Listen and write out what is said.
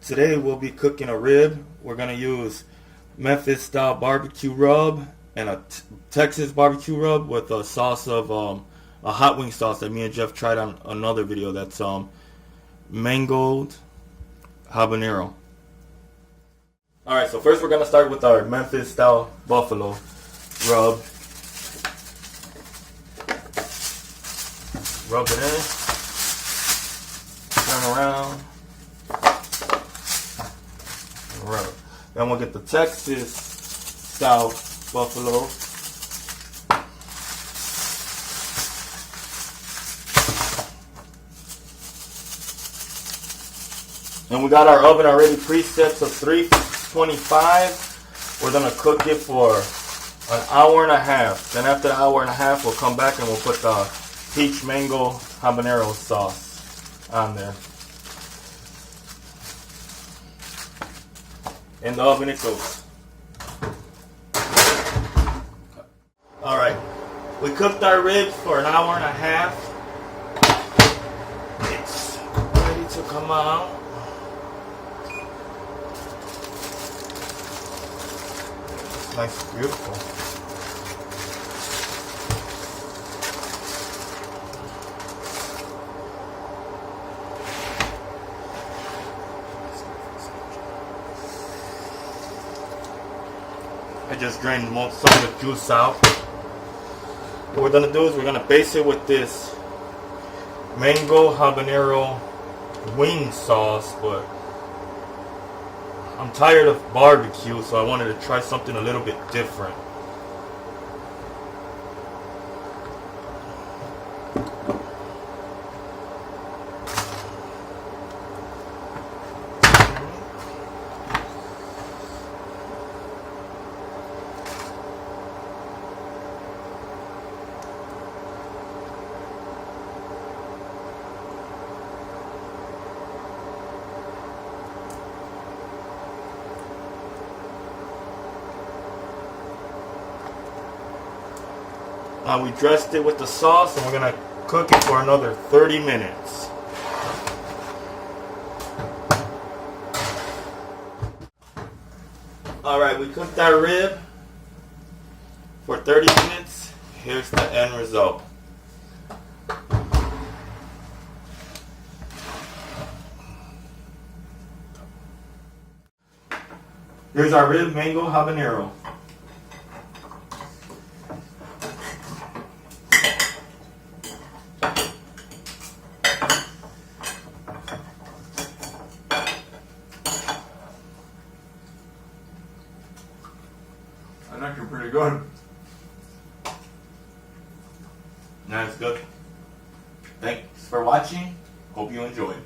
Today we'll be cooking a rib. We're going to use Memphis style barbecue rub and a Texas barbecue rub with a sauce of a hot wing sauce that me and Jeff tried on another video. That's Mango Habanero. Alright, so first we're going to start with our Memphis style buffalo rub. Rub it in. Turn around. Rub it. Then we'll get the Texas style buffalo. And we got our oven already preset to 325. We're going to cook it for an hour and a half. Then after the hour and a half, we'll come back and we'll put the peach mango habanero sauce on there. In the oven it goes. Alright, we cooked our ribs for an hour and a half. It's ready to come out. It's nice and beautiful. I just drained some of the juice out. What we're going to do is we're going to base it with this mango habanero wing sauce, but I'm tired of barbecue, so I wanted to try something a little bit different. Now we dressed it with the sauce and we're going to cook it for another 30 minutes. Alright, we cooked our rib for 30 minutes. Here's the end result. Here's our rib mango habanero. I think you're pretty good. That's good. Thanks for watching. Hope you enjoyed.